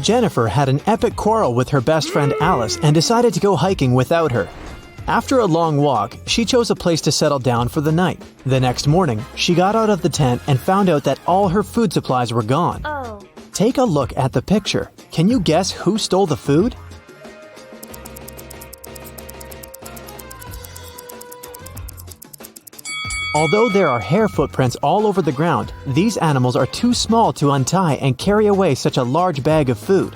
Jennifer had an epic quarrel with her best friend Alice and decided to go hiking without her. After a long walk, she chose a place to settle down for the night. The next morning, she got out of the tent and found out that all her food supplies were gone. Take a look at the picture. Can you guess who stole the food? Although there are hair footprints all over the ground, these animals are too small to untie and carry away such a large bag of food.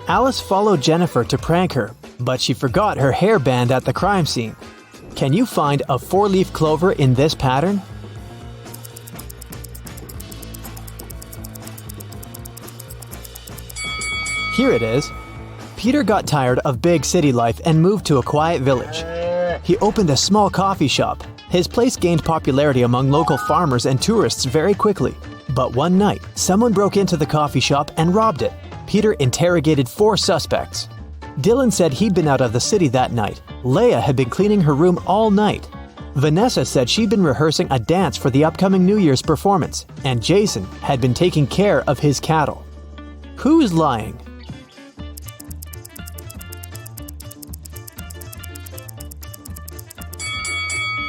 Alice followed Jennifer to prank her, but she forgot her hairband at the crime scene. Can you find a 4-leaf clover in this pattern? Here it is. Peter got tired of big city life and moved to a quiet village. He opened a small coffee shop. His place gained popularity among local farmers and tourists very quickly. But one night, someone broke into the coffee shop and robbed it. Peter interrogated 4 suspects. Dylan said he'd been out of the city that night. Leah had been cleaning her room all night. Vanessa said she'd been rehearsing a dance for the upcoming New Year's performance. And Jason had been taking care of his cattle. Who's lying?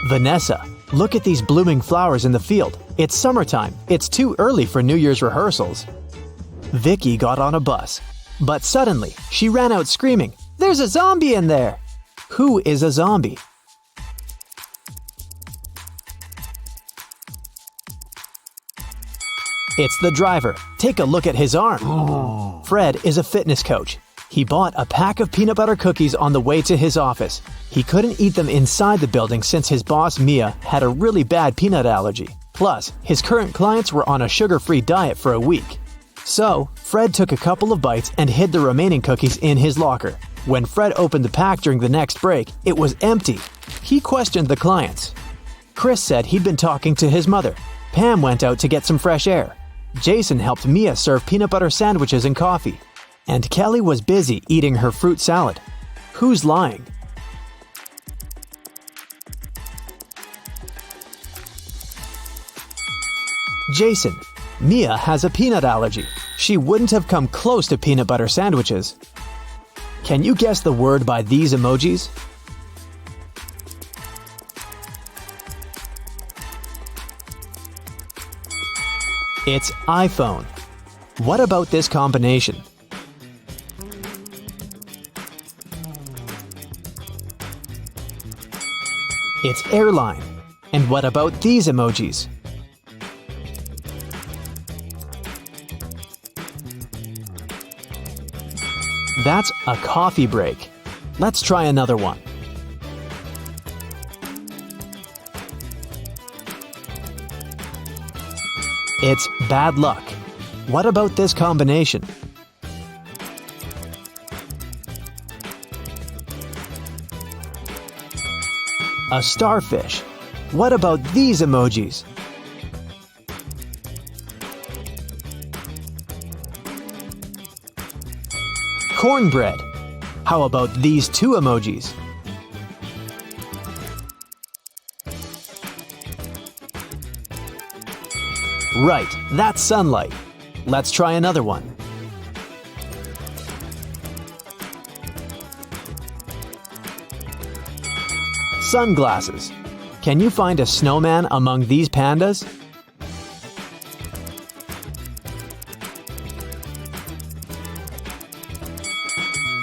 Vanessa, look at these blooming flowers in the field. It's summertime. It's too early for New Year's rehearsals. Vicky got on a bus. But suddenly, she ran out screaming, "There's a zombie in there!" Who is a zombie? It's the driver. Take a look at his arm. Fred is a fitness coach. He bought a pack of peanut butter cookies on the way to his office. He couldn't eat them inside the building since his boss, Mia, had a really bad peanut allergy. Plus, his current clients were on a sugar-free diet for a week. So, Fred took a couple of bites and hid the remaining cookies in his locker. When Fred opened the pack during the next break, it was empty. He questioned the clients. Chris said he'd been talking to his mother. Pam went out to get some fresh air. Jason helped Mia serve peanut butter sandwiches and coffee. And Kelly was busy eating her fruit salad. Who's lying? Jason. Mia has a peanut allergy. She wouldn't have come close to peanut butter sandwiches. Can you guess the word by these emojis? It's iPhone. What about this combination? It's airline. And what about these emojis? That's a coffee break. Let's try another one. It's bad luck. What about this combination? A starfish. What about these emojis? Cornbread. How about these 2 emojis? Right, that's sunlight. Let's try another one. Sunglasses. Can you find a snowman among these pandas?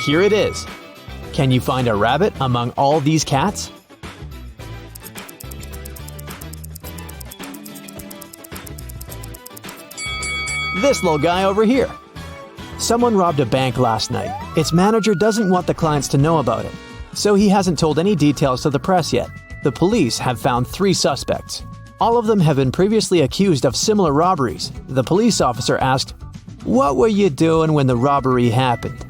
Here it is. Can you find a rabbit among all these cats? This little guy over here. Someone robbed a bank last night. Its manager doesn't want the clients to know about it, so he hasn't told any details to the press yet. The police have found 3 suspects. All of them have been previously accused of similar robberies. The police officer asked, "What were you doing when the robbery happened?"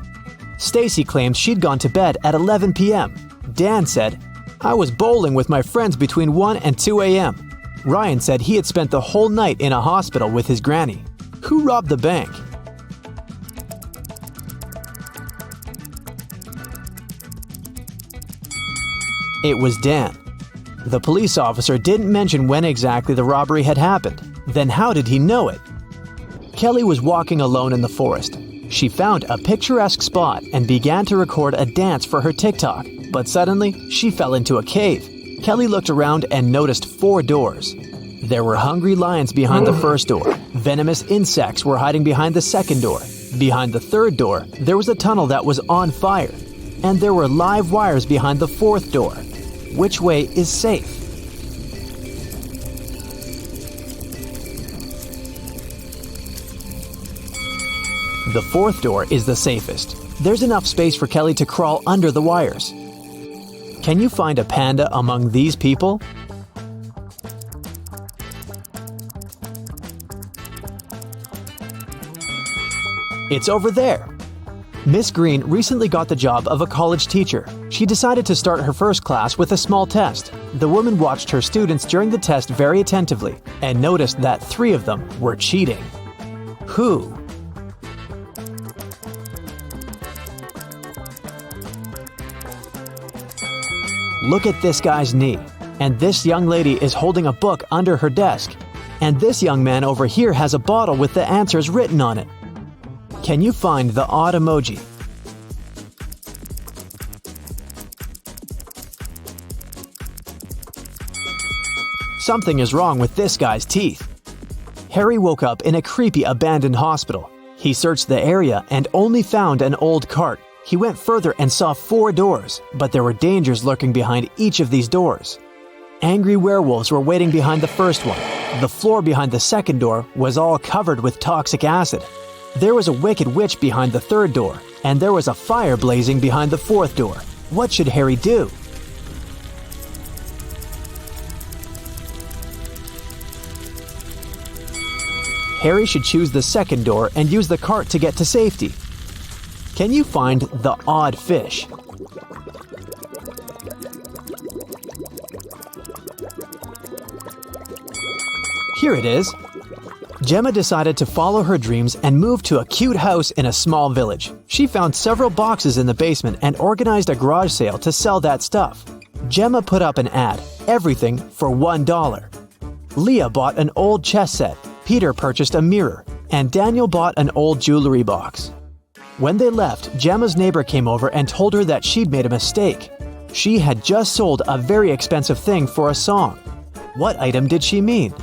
Stacy claimed she'd gone to bed at 11 p.m. Dan said, "I was bowling with my friends between 1 and 2 a.m. Ryan said he had spent the whole night in a hospital with his granny. Who robbed the bank? It was Dan. The police officer didn't mention when exactly the robbery had happened. Then how did he know it? Kelly was walking alone in the forest. She found a picturesque spot and began to record a dance for her TikTok, but suddenly she fell into a cave. Kelly looked around and noticed 4 doors. There were hungry lions behind the first door. Venomous insects were hiding behind the second door. Behind the third door, there was a tunnel that was on fire. And there were live wires behind the fourth door. Which way is safe? The fourth door is the safest. There's enough space for Kelly to crawl under the wires. Can you find a panda among these people? It's over there. Miss Green recently got the job of a college teacher. She decided to start her first class with a small test. The woman watched her students during the test very attentively and noticed that 3 of them were cheating. Who? Look at this guy's knee. And this young lady is holding a book under her desk. And this young man over here has a bottle with the answers written on it. Can you find the odd emoji? Something is wrong with this guy's teeth. Harry woke up in a creepy abandoned hospital. He searched the area and only found an old cart. He went further and saw 4 doors, but there were dangers lurking behind each of these doors. Angry werewolves were waiting behind the first one. The floor behind the second door was all covered with toxic acid. There was a wicked witch behind the third door, and there was a fire blazing behind the fourth door. What should Harry do? Harry should choose the second door and use the cart to get to safety. Can you find the odd fish? Here it is. Gemma decided to follow her dreams and move to a cute house in a small village. She found several boxes in the basement and organized a garage sale to sell that stuff. Gemma put up an ad, everything for $1. Leah bought an old chess set, Peter purchased a mirror, and Daniel bought an old jewelry box. When they left, Gemma's neighbor came over and told her that she'd made a mistake. She had just sold a very expensive thing for a song. What item did she mean?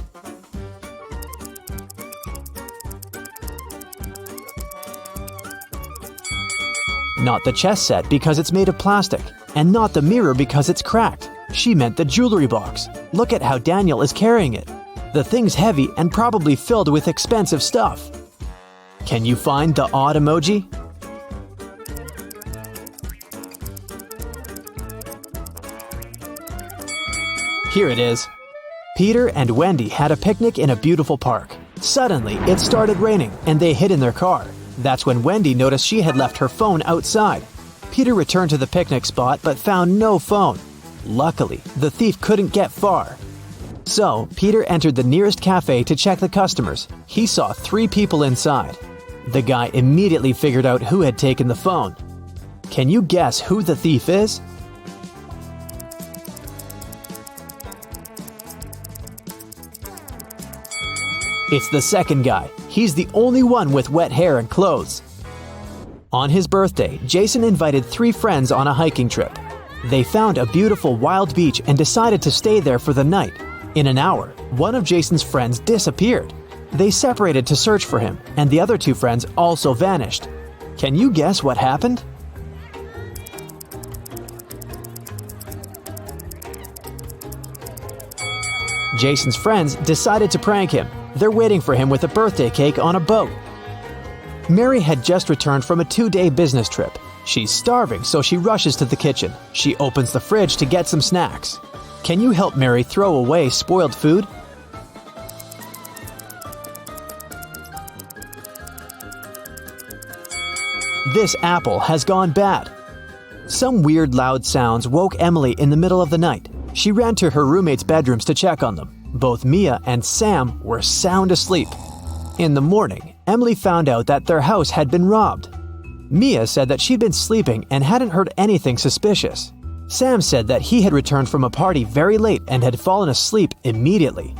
Not the chess set because it's made of plastic, and not the mirror because it's cracked. She meant the jewelry box. Look at how Daniel is carrying it. The thing's heavy and probably filled with expensive stuff. Can you find the odd emoji? Here it is. Peter and Wendy had a picnic in a beautiful park. Suddenly, it started raining and they hid in their car. That's when Wendy noticed she had left her phone outside. Peter returned to the picnic spot but found no phone. Luckily, the thief couldn't get far. So, Peter entered the nearest cafe to check the customers. He saw 3 people inside. The guy immediately figured out who had taken the phone. Can you guess who the thief is? It's the second guy. He's the only one with wet hair and clothes. On his birthday, Jason invited 3 friends on a hiking trip. They found a beautiful wild beach and decided to stay there for the night. In an hour, one of Jason's friends disappeared. They separated to search for him, and the other 2 friends also vanished. Can you guess what happened? Jason's friends decided to prank him. They're waiting for him with a birthday cake on a boat. Mary had just returned from a 2-day business trip. She's starving, so she rushes to the kitchen. She opens the fridge to get some snacks. Can you help Mary throw away spoiled food? This apple has gone bad. Some weird loud sounds woke Emily in the middle of the night. She ran to her roommates' bedrooms to check on them. Both Mia and Sam were sound asleep. In the morning, Emily found out that their house had been robbed. Mia said that she'd been sleeping and hadn't heard anything suspicious. Sam said that he had returned from a party very late and had fallen asleep immediately.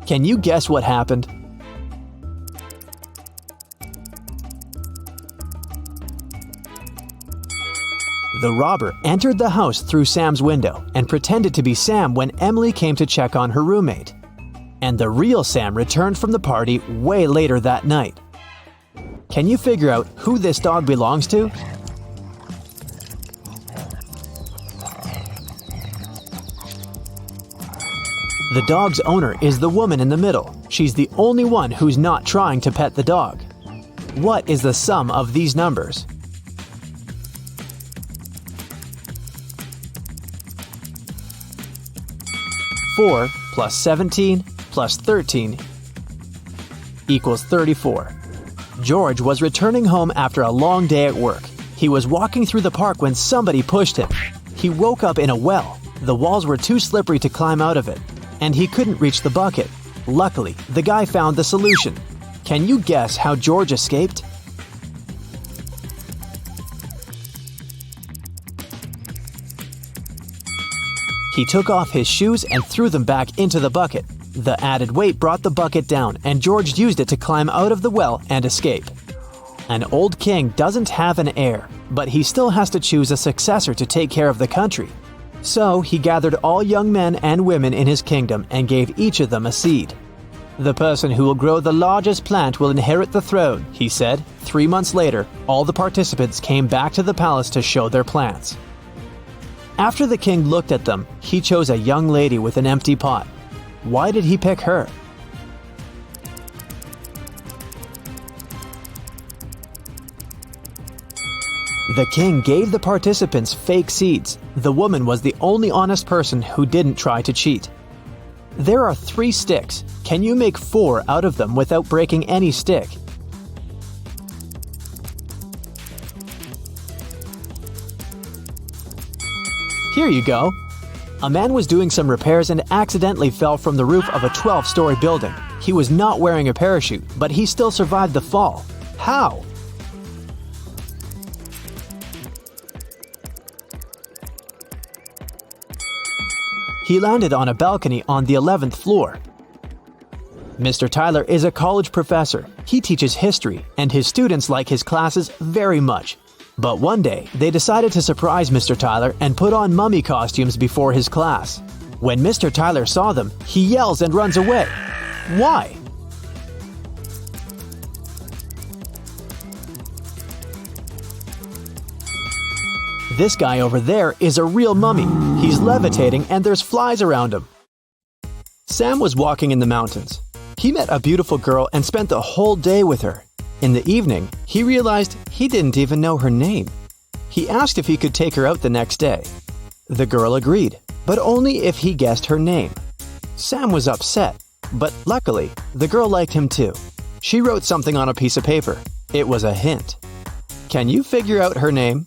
Can you guess what happened? The robber entered the house through Sam's window and pretended to be Sam when Emily came to check on her roommate. And the real Sam returned from the party way later that night. Can you figure out who this dog belongs to? The dog's owner is the woman in the middle. She's the only one who's not trying to pet the dog. What is the sum of these numbers? Four plus 17 plus 13 equals 34. George was returning home after a long day at work. He was walking through the park when somebody pushed him. He woke up in a well. The walls were too slippery to climb out of it, and he couldn't reach the bucket. Luckily, the guy found the solution. Can you guess how George escaped? He took off his shoes and threw them back into the bucket. The added weight brought the bucket down, and George used it to climb out of the well and escape. An old king doesn't have an heir, but he still has to choose a successor to take care of the country. So he gathered all young men and women in his kingdom and gave each of them a seed. "The person who will grow the largest plant will inherit the throne," he said. 3 months later, all the participants came back to the palace to show their plants. After the king looked at them, he chose a young lady with an empty pot. Why did he pick her? The king gave the participants fake seeds. The woman was the only honest person who didn't try to cheat. There are 3 sticks. Can you make 4 out of them without breaking any stick? Here you go. A man was doing some repairs and accidentally fell from the roof of a 12-story building. He was not wearing a parachute, but he still survived the fall. How? He landed on a balcony on the 11th floor. Mr. Tyler is a college professor. He teaches history, and his students like his classes very much. But one day, they decided to surprise Mr. Tyler and put on mummy costumes before his class. When Mr. Tyler saw them, he yells and runs away. Why? This guy over there is a real mummy. He's levitating and there's flies around him. Sam was walking in the mountains. He met a beautiful girl and spent the whole day with her. In the evening, he realized he didn't even know her name. He asked if he could take her out the next day. The girl agreed, but only if he guessed her name. Sam was upset, but luckily, the girl liked him too. She wrote something on a piece of paper. It was a hint. Can you figure out her name?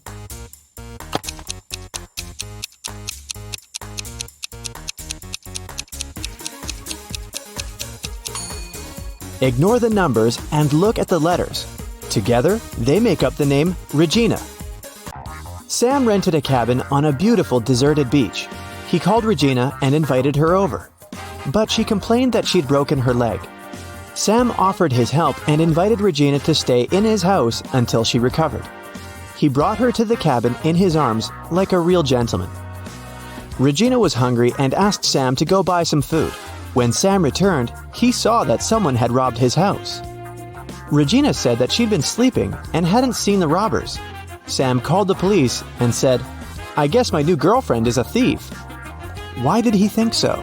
Ignore the numbers and look at the letters. Together, they make up the name Regina. Sam rented a cabin on a beautiful deserted beach. He called Regina and invited her over. But she complained that she'd broken her leg. Sam offered his help and invited Regina to stay in his house until she recovered. He brought her to the cabin in his arms like a real gentleman. Regina was hungry and asked Sam to go buy some food. When Sam returned, he saw that someone had robbed his house. Regina said that she'd been sleeping and hadn't seen the robbers. Sam called the police and said, "I guess my new girlfriend is a thief." Why did he think so?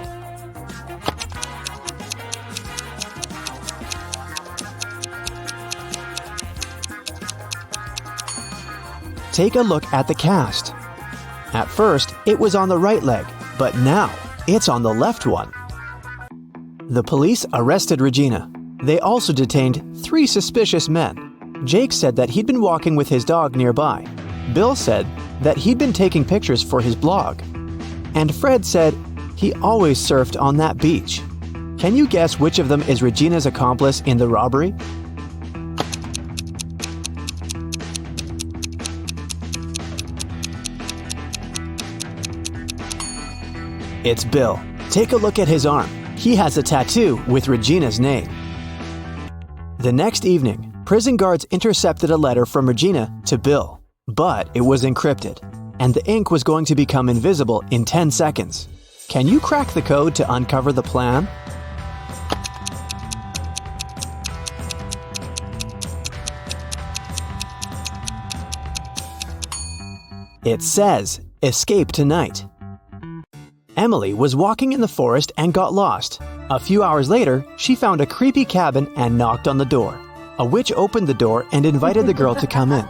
Take a look at the cast. At first, it was on the right leg, but now it's on the left one. The police arrested Regina. They also detained 3 suspicious men. Jake said that he'd been walking with his dog nearby. Bill said that he'd been taking pictures for his blog. And Fred said he always surfed on that beach. Can you guess which of them is Regina's accomplice in the robbery? It's Bill. Take a look at his arm. He has a tattoo with Regina's name. The next evening, prison guards intercepted a letter from Regina to Bill, but it was encrypted. and the ink was going to become invisible in 10 seconds. Can you crack the code to uncover the plan? It says, "Escape tonight." Emily was walking in the forest and got lost. A few hours later, she found a creepy cabin and knocked on the door. A witch opened the door and invited the girl to come in.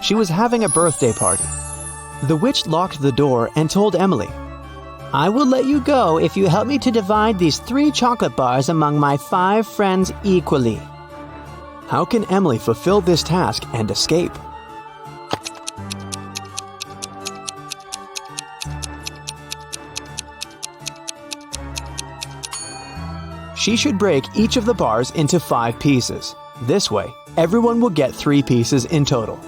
She was having a birthday party. The witch locked the door and told Emily, "I will let you go if you help me to divide these 3 chocolate bars among my 5 friends equally." How can Emily fulfill this task and escape? She should break each of the bars into 5 pieces. This way, everyone will get 3 pieces in total.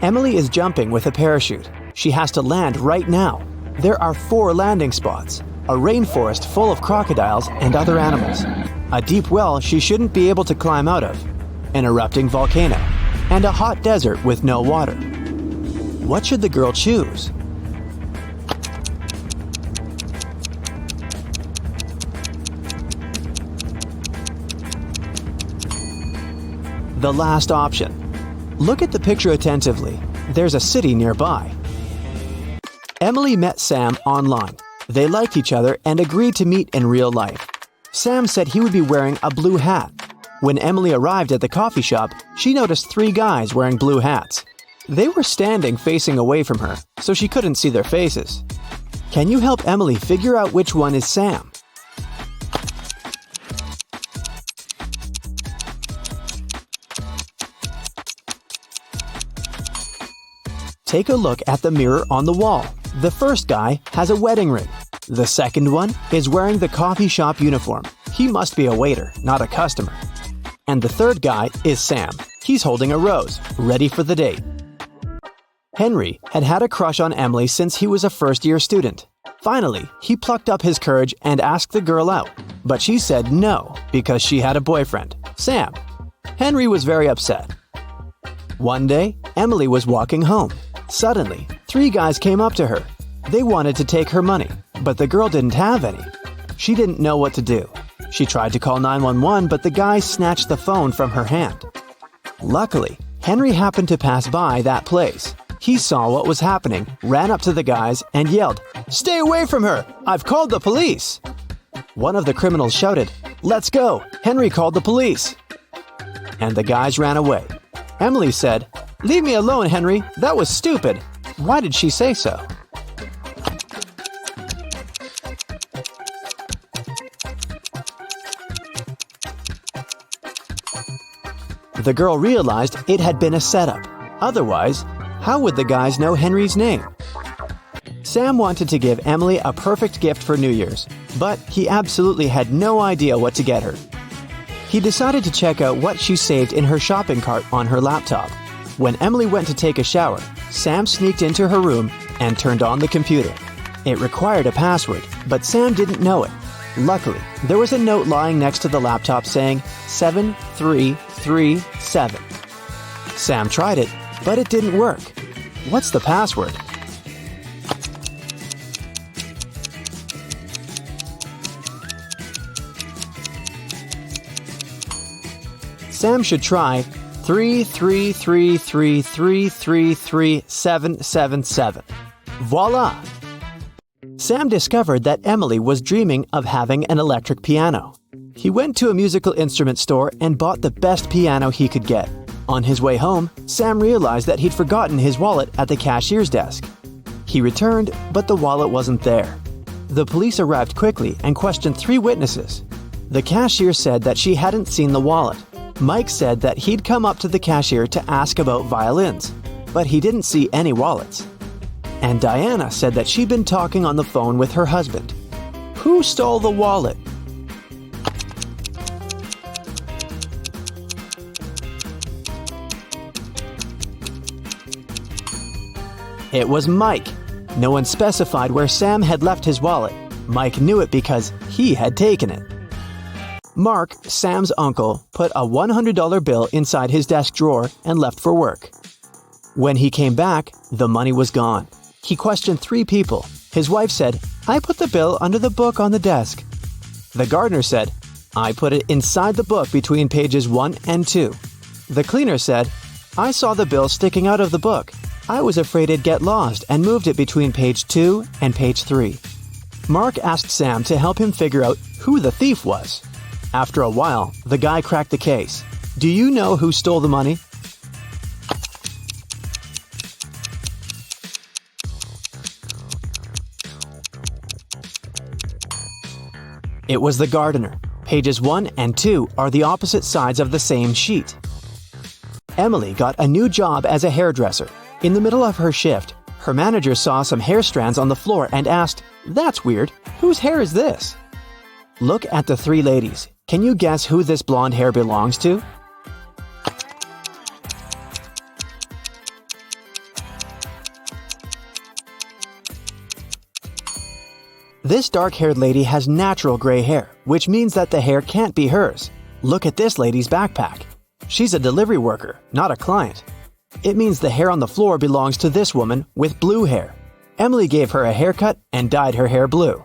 Emily is jumping with a parachute. She has to land right now. There are 4 landing spots, a rainforest full of crocodiles and other animals, a deep well she shouldn't be able to climb out of, an erupting volcano, and a hot desert with no water. What should the girl choose? The last option. Look at the picture attentively. There's a city nearby. Emily met Sam online. They liked each other and agreed to meet in real life. Sam said he would be wearing a blue hat. When Emily arrived at the coffee shop, she noticed 3 guys wearing blue hats. They were standing facing away from her, so she couldn't see their faces. Can you help Emily figure out which one is Sam? Take a look at the mirror on the wall. The first guy has a wedding ring. The second one is wearing the coffee shop uniform. He must be a waiter, not a customer. And the third guy is Sam. He's holding a rose, ready for the date. Henry had had a crush on Emily since he was a first-year student. Finally, he plucked up his courage and asked the girl out. But she said no, because she had a boyfriend, Sam. Henry was very upset. One day, Emily was walking home. Suddenly, 3 guys came up to her. They wanted to take her money, but the girl didn't have any. She didn't know what to do. She tried to call 911, but the guys snatched the phone from her hand. Luckily, Henry happened to pass by that place. He saw what was happening, ran up to the guys, and yelled, "Stay away from her! I've called the police!" One of the criminals shouted, "Let's go! Henry called the police!" And the guys ran away. Emily said, "Leave me alone, Henry. That was stupid. Why did she say so?" The girl realized it had been a setup. Otherwise, how would the guys know Henry's name? Sam wanted to give Emily a perfect gift for New Year's, but he absolutely had no idea what to get her. He decided to check out what she saved in her shopping cart on her laptop. When Emily went to take a shower, Sam sneaked into her room and turned on the computer. It required a password, but Sam didn't know it. Luckily, there was a note lying next to the laptop saying 7337. Sam tried it, but it didn't work. What's the password? Sam should try 33333333777. Voila! Sam discovered that Emily was dreaming of having an electric piano. He went to a musical instrument store and bought the best piano he could get. On his way home, Sam realized that he'd forgotten his wallet at the cashier's desk. He returned, but the wallet wasn't there. The police arrived quickly and questioned 3 witnesses. The cashier said that she hadn't seen the wallet. Mike said that he'd come up to the cashier to ask about violins, but he didn't see any wallets. And Diana said that she'd been talking on the phone with her husband. Who stole the wallet? It was Mike. No one specified where Sam had left his wallet. Mike knew it because he had taken it. Mark, Sam's uncle, put a $100 bill inside his desk drawer and left for work. When he came back, the money was gone. He questioned 3 people. His wife said, "I put the bill under the book on the desk." The gardener said, "I put it inside the book between pages 1 and 2. The cleaner said, "I saw the bill sticking out of the book. I was afraid it'd get lost and moved it between page 2 and page 3. Mark asked Sam to help him figure out who the thief was. After a while, the guy cracked the case. Do you know who stole the money? It was the gardener. Pages 1 and 2 are the opposite sides of the same sheet. Emily got a new job as a hairdresser. In the middle of her shift, her manager saw some hair strands on the floor and asked, "That's weird. Whose hair is this?" Look at the 3 ladies. Can you guess who this blonde hair belongs to? This dark-haired lady has natural gray hair, which means that the hair can't be hers. Look at this lady's backpack. She's a delivery worker, not a client. It means the hair on the floor belongs to this woman with blue hair. Emily gave her a haircut and dyed her hair blue.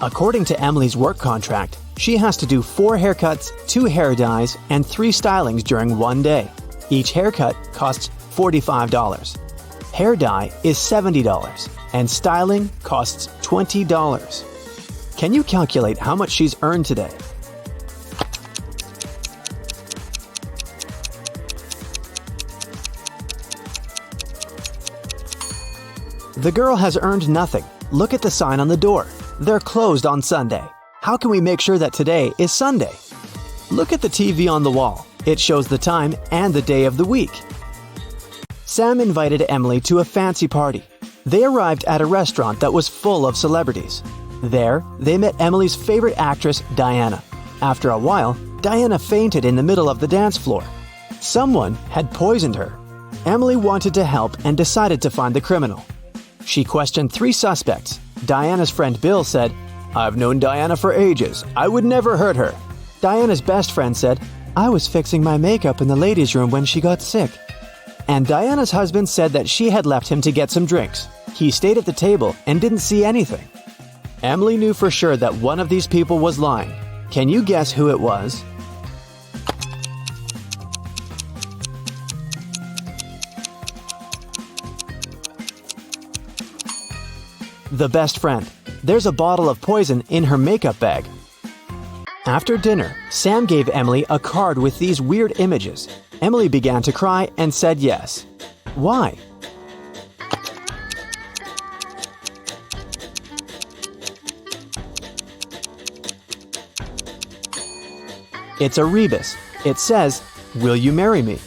According to Emily's work contract, she has to do 4 haircuts, 2 hair dyes, and 3 stylings during one day. Each haircut costs $45. Hair dye is $70, and styling costs $20. Can you calculate how much she's earned today? The girl has earned nothing. Look at the sign on the door. They're closed on Sunday. How can we make sure that today is Sunday? Look at the TV on the wall. It shows the time and the day of the week. Sam invited Emily to a fancy party. They arrived at a restaurant that was full of celebrities. There, they met Emily's favorite actress, Diana. After a while, Diana fainted in the middle of the dance floor. Someone had poisoned her. Emily wanted to help and decided to find the criminal. She questioned 3 suspects. Diana's friend Bill said, "I've known Diana for ages. I would never hurt her." Diana's best friend said, "I was fixing my makeup in the ladies' room when she got sick." And Diana's husband said that she had left him to get some drinks. He stayed at the table and didn't see anything. Emily knew for sure that one of these people was lying. Can you guess who it was? The best friend. There's a bottle of poison in her makeup bag. After dinner, Sam gave Emily a card with these weird images. Emily began to cry and said yes. Why? It's a rebus. It says, "Will you marry me?"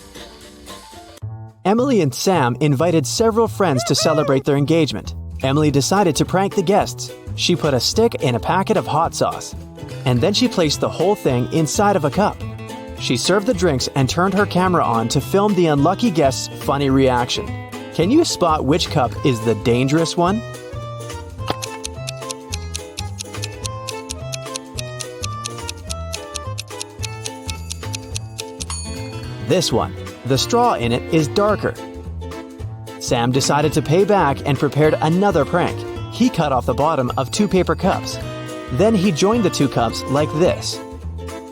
Emily and Sam invited several friends to celebrate their engagement. Emily decided to prank the guests. She put a stick in a packet of hot sauce, and then she placed the whole thing inside of a cup. She served the drinks and turned her camera on to film the unlucky guest's funny reaction. Can you spot which cup is the dangerous one? This one. The straw in it is darker. Sam decided to pay back and prepared another prank. He cut off the bottom of 2 paper cups. Then he joined the 2 cups like this.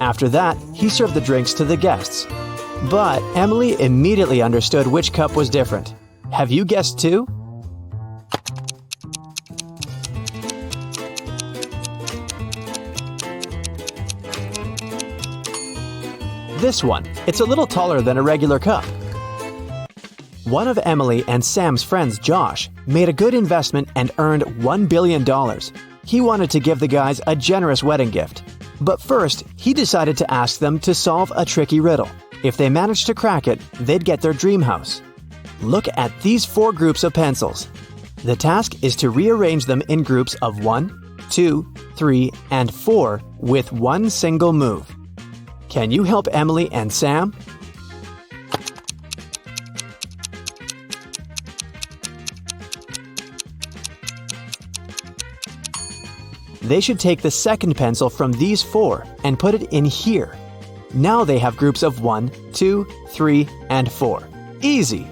After that, he served the drinks to the guests. But Emily immediately understood which cup was different. Have you guessed too? This one. It's a little taller than a regular cup. One of Emily and Sam's friends, Josh, made a good investment and earned $1 billion. He wanted to give the guys a generous wedding gift. But first, he decided to ask them to solve a tricky riddle. If they managed to crack it, they'd get their dream house. Look at these 4 groups of pencils. The task is to rearrange them in groups of 1, 2, 3, and 4 with one single move. Can you help Emily and Sam? They should take the second pencil from these 4 and put it in here. Now they have groups of 1, 2, 3, and 4. Easy!